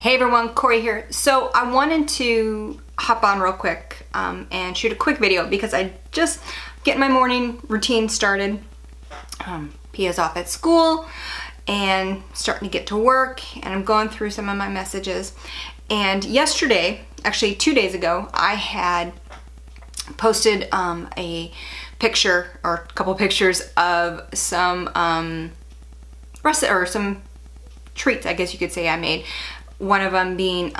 Hey everyone, Corey here. So I wanted to hop on real quick and shoot a quick video because I just getting my morning routine started. Pia's off at school and starting to get to work, and I'm going through some of my messages. And yesterday, actually 2 days ago, I had posted a picture or a couple pictures of some some treats, I guess you could say, I made. One of them being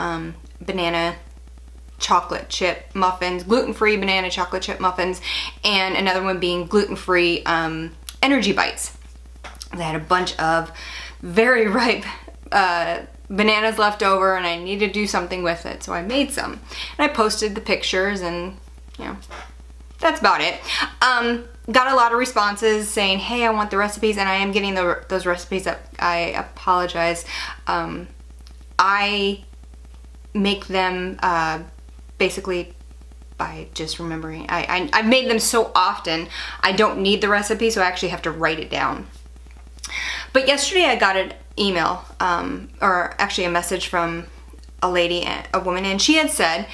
banana chocolate chip muffins, gluten-free banana chocolate chip muffins, and another one being gluten-free energy bites. I had a bunch of very ripe bananas left over, and I needed to do something with it, so I made some. And I posted the pictures, and you know, that's about it. Got a lot of responses saying, hey, I want the recipes, and I am getting those recipes up. I apologize. I make them basically by just remembering. I've made them so often, I don't need the recipe, so I actually have to write it down. But yesterday I got an email, or actually a message from a woman, and she said,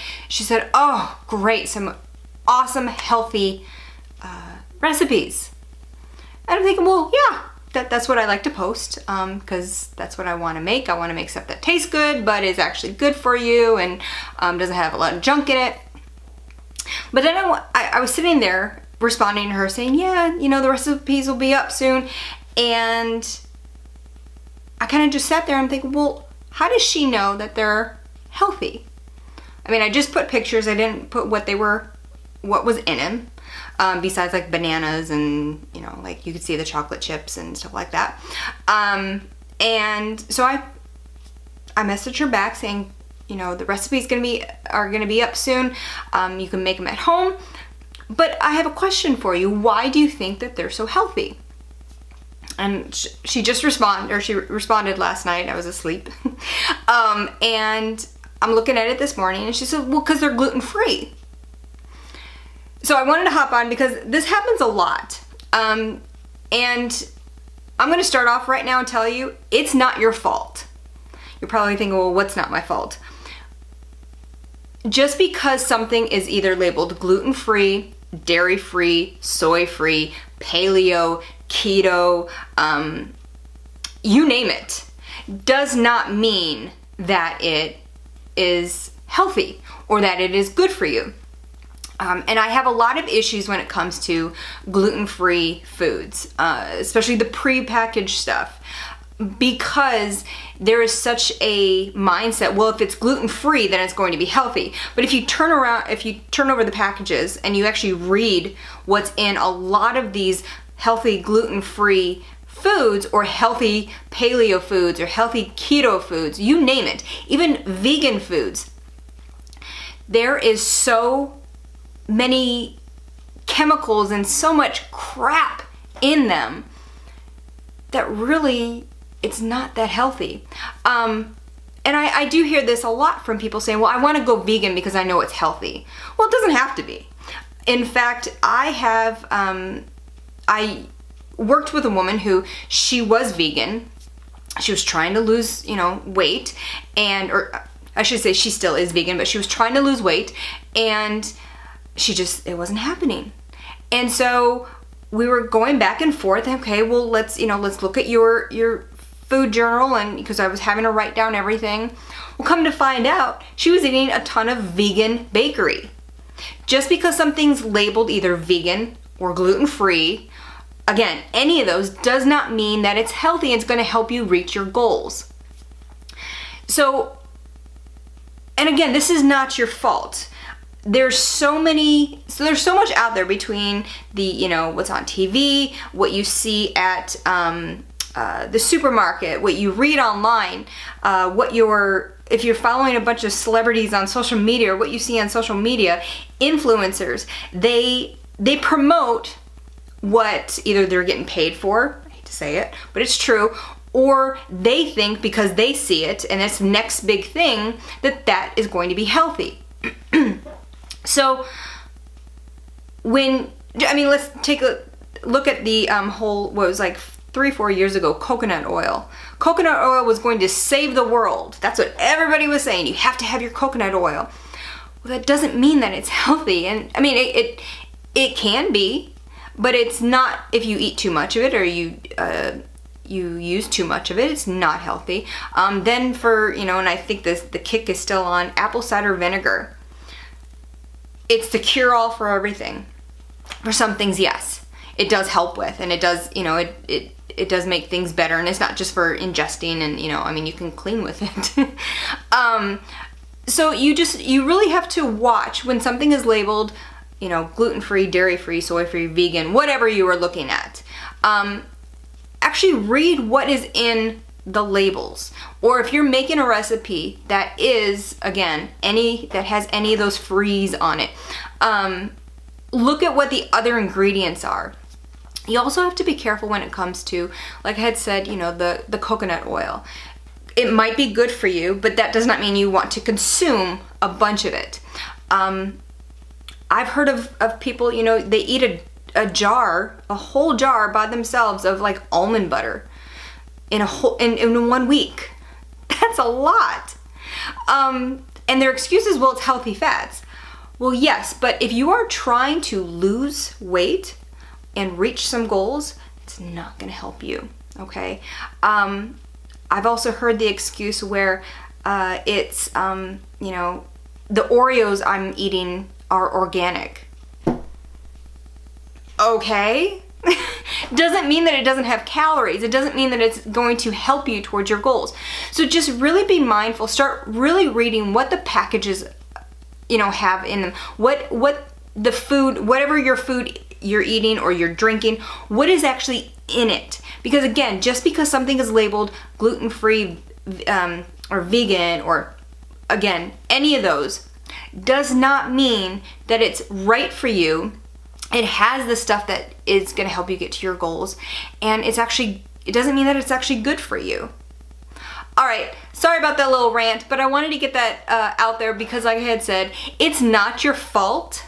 oh, great, some awesome, healthy recipes. And I'm thinking, well, yeah, that's what I like to post, because that's what I want to make. I want to make stuff that tastes good, but is actually good for you, and doesn't have a lot of junk in it. But then I was sitting there responding to her saying, yeah, you know, the recipes will be up soon. And I kind of just sat there and thinking, well, how does she know that they're healthy? I mean, I just put pictures. I didn't put what was in them. Besides like bananas and, you know, like you could see the chocolate chips and stuff like that. And so I messaged her back saying, you know, the recipes are gonna be up soon. You can make them at home. But I have a question for you. Why do you think that they're so healthy? And she responded last night. I was asleep. And I'm looking at it this morning, and she said, well, because they're gluten-free. So I wanted to hop on because this happens a lot. And I'm going to start off right now and tell you, it's not your fault. You're probably thinking, well, what's not my fault? Just because something is either labeled gluten-free, dairy-free, soy-free, paleo, keto, you name it, does not mean that it is healthy or that it is good for you. And I have a lot of issues when it comes to gluten-free foods, especially the pre-packaged stuff, because there is such a mindset, well, if it's gluten-free, then it's going to be healthy. But if you turn over the packages and you actually read what's in a lot of these healthy gluten-free foods, or healthy paleo foods, or healthy keto foods, you name it, even vegan foods, there is so many chemicals and so much crap in them that really it's not that healthy. And I do hear this a lot from people saying, well, I want to go vegan because I know it's healthy. Well, it doesn't have to be. In fact, I worked with a woman who, she was vegan. She was trying to lose, you know, weight, or I should say she still is vegan, but she was trying to lose weight, and it wasn't happening. And so we were going back and forth. Okay, well, let's look at your food journal, and because I was having to write down everything. Well, come to find out, she was eating a ton of vegan bakery. Just because something's labeled either vegan or gluten-free, again, any of those does not mean that it's healthy and it's going to help you reach your goals. So, and again, this is not your fault. There's so much out there between the, you know, what's on TV, what you see at the supermarket, what you read online, if you're following a bunch of celebrities on social media, or what you see on social media, influencers, they promote what either they're getting paid for, I hate to say it, but it's true, or they think because they see it and it's the next big thing that is going to be healthy. So let's take a look at the whole, what was like 4 years ago, coconut oil. Coconut oil was going to save the world. That's what everybody was saying. You have to have your coconut oil. Well, that doesn't mean that it's healthy. And I mean, it can be, but it's not if you eat too much of it or you use too much of it. It's not healthy. Then for, you know, and I think the kick is still on, apple cider vinegar. It's the cure-all for everything. For some things, yes, it does help with, and it does, you know, it does make things better, and it's not just for ingesting, and, you know, I mean, you can clean with it. So you really have to watch when something is labeled, you know, gluten-free, dairy-free, soy-free, vegan, whatever you are looking at. Actually read what is in the labels. Or if you're making a recipe that is, again, that has any of those frees on it, look at what the other ingredients are. You also have to be careful when it comes to, like I had said, you know, the coconut oil. It might be good for you, but that does not mean you want to consume a bunch of it. I've heard of people, you know, they eat a whole jar by themselves of like almond butter in 1 week. That's a lot. And their excuse is, well, it's healthy fats. Well, yes, but if you are trying to lose weight and reach some goals, it's not gonna help you, okay? I've also heard the excuse where it's, you know, the Oreos I'm eating are organic. Okay? Doesn't mean that it doesn't have calories. It doesn't mean that it's going to help you towards your goals. So just really be mindful. Start really reading what the packages, you know, have in them. What the food, whatever your food you're eating or you're drinking, what is actually in it. Because again, just because something is labeled gluten-free or vegan or, again, any of those, does not mean that it's right for you. It has the stuff that is going to help you get to your goals, and it doesn't mean that it's actually good for you. All right, sorry about that little rant, but I wanted to get that out there because, like I had said, it's not your fault,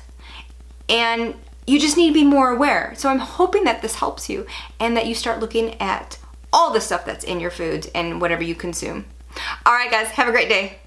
and you just need to be more aware. So I'm hoping that this helps you and that you start looking at all the stuff that's in your foods and whatever you consume. All right, guys, have a great day.